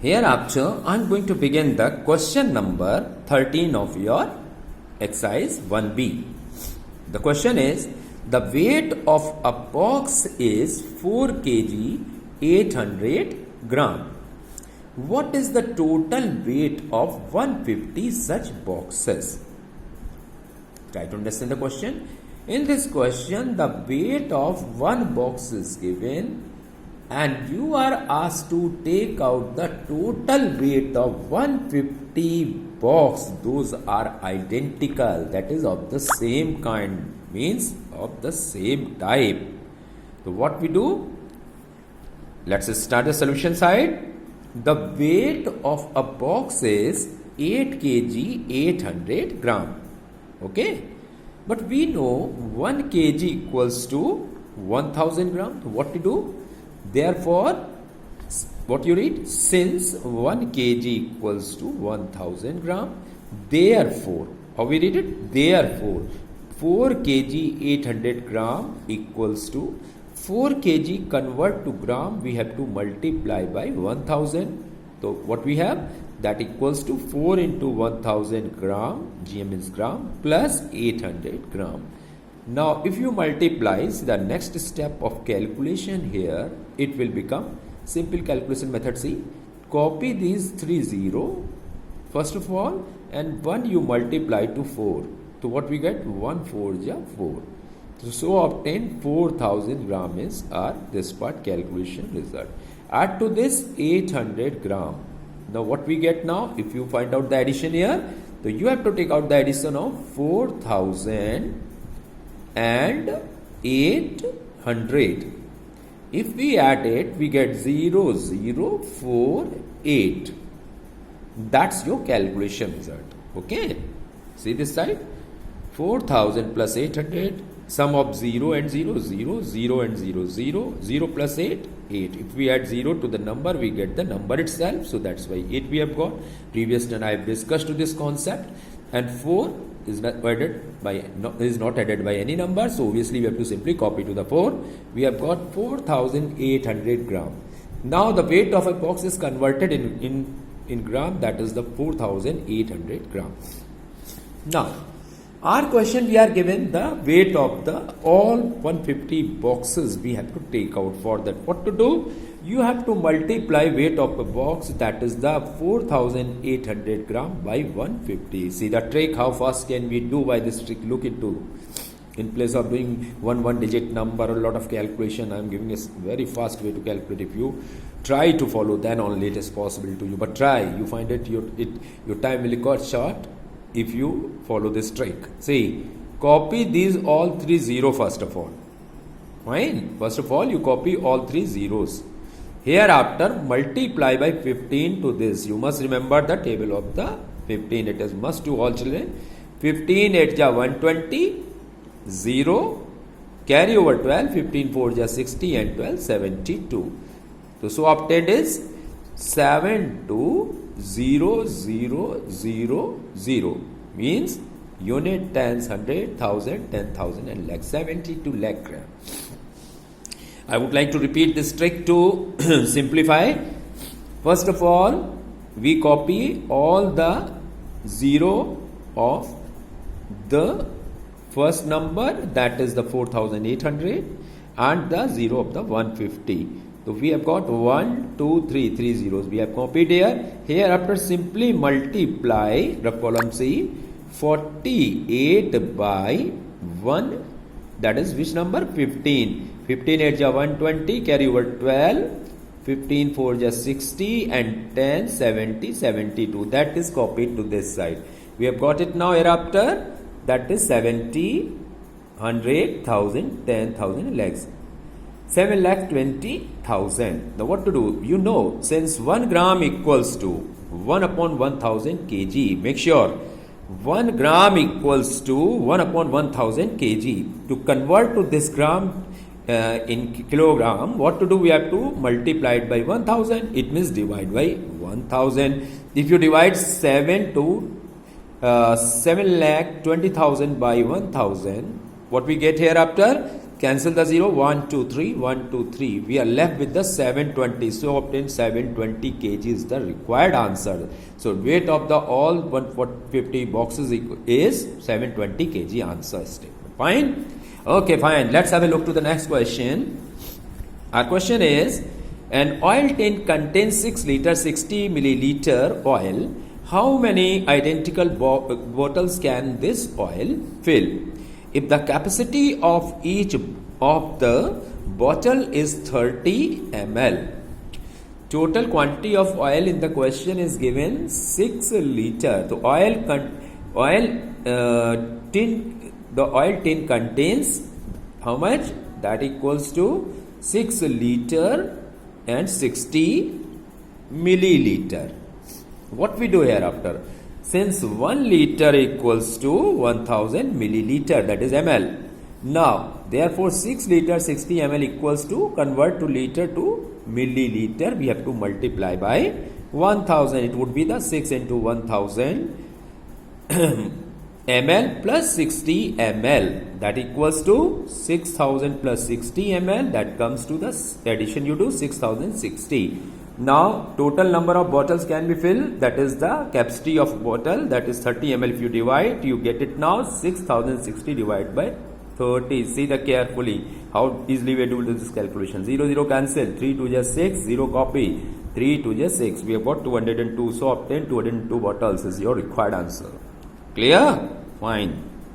Hereafter, I am going to begin the question number 13 of your exercise 1B. The question is, the weight of a box is 4 kg 800 gram. What is the total weight of 150 such boxes? Try to understand the question. In this question, the weight of one box is given and you are asked to take out the total weight of 150 box. Those are identical, that is of the same kind, means of the same type. So what we do? Let's start the solution side. The weight of a box is 8 kg 800 gram. Okay, but we know 1 kg equals to 1000 gram. What to do? Therefore, what you read? Since 1 kg equals to 1000 gram, therefore, how we read it? Therefore, 4 kg 800 gram equals to 4 kg convert to gram, we have to multiply by 1000. So, what we have? That equals to 4 into 1000 gram, GM means gram, plus 800 gram. Now, if you multiply the next step of calculation here, it will become simple calculation method. See, copy these 3 0 first of all, and 1 you multiply to 4. So, what we get? 1 4 ja 4. So, obtain 4000 gram is our this part calculation result. Add to this 800 gram. Now, what we get now? If you find out the addition here, so you have to take out the addition of 4000 and 800. If we add it, we get 0048. That's your calculation result. Okay. See this side? 4000 plus 800. Sum of 0 and 0, 0, 0 and 0, 0, 0 plus 8, 8. If we add 0 to the number, we get the number itself. So that's why 8 we have got. Previous time I have discussed this concept. And 4 is not added by any number. So obviously we have to simply copy to the 4. We have got 4800 gram. Now the weight of a box is converted in gram. That is the 4800 gram. Now, our question, we are given the weight of the all 150 boxes we have to take out. For that, what to do? You have to multiply weight of a box, that is the 4800 gram by 150. See the trick, how fast can we do by this trick? Look into. In place of doing one digit number, a lot of calculation, I am giving a very fast way to calculate. If you try to follow, then only it is possible to you. But try, you find it your time will be cut short if you follow this trick. See, copy these all 3 0 first of all. Fine. First of all, you copy all 3 zeros. Hereafter, multiply by 15 to this. You must remember the table of the 15. It is must to all children. 15 8 ja 120, 0, carry over 12, 15 4 ja 60 and 12 72. So obtained is 72000 means unit, tens, 100, 1000, 10,000 and lakh, 72 lakh gram. I would like to repeat this trick to simplify. First of all, we copy all the 0 of the first number, that is the 4800, and the 0 of the 150. So we have got 1, 2, 3, 3 zeros. We have copied here. Hereafter, simply multiply the column C 48 by 1. That is which number? 15. 15 8 ja 120. Carry over 12. 15 4 ja 60 and 10 70 72. That is copied to this side. We have got it now. Hereafter, that is 70, 100, 1000, 10,000 lakhs. 7,20,000. Now what to do? You know, since 1 gram equals to 1 upon 1000 kg, make sure 1 gram equals to 1 upon 1000 kg. To convert to this gram in kilogram, what to do? We have to multiply it by 1000. It means divide by 1000. If you divide 7,20,000 by 1000, what we get hereafter? cancel the 0, 1, 2, 3, 1, 2, 3. We are left with the 720. So obtain 720 kg is the required answer. So weight of the all 150 boxes is 720 kg answer statement. Fine? Okay, fine. Let's have a look to the next question. Our question is, an oil tin contains 6 liter 60 milliliter oil. How many identical bottles can this oil fill? If the capacity of each of the bottle is 30 ml, total quantity of oil in the question is given 6 liter. The oil tin contains how much? That equals to 6 liter and 60 milliliter. What we do hereafter? Since 1 liter equals to 1000 milliliter, that is ml. Now, therefore 6 liter 60 ml equals to, convert to liter to milliliter. We have to multiply by 1000. It would be the 6 into 1000 ml plus 60 ml. That equals to 6000 plus 60 ml. That comes to the addition you do 6060. Now total number of bottles can be filled, that is the capacity of bottle, that is 30 ml. If you divide, you get it now 6060 divided by 30. See the carefully how easily we do this calculation. 0 0 cancel, 3 2 just 6, 0 copy, 3 2 just 6. We have got 202. So obtain 202 bottles is your required answer. Clear? Fine.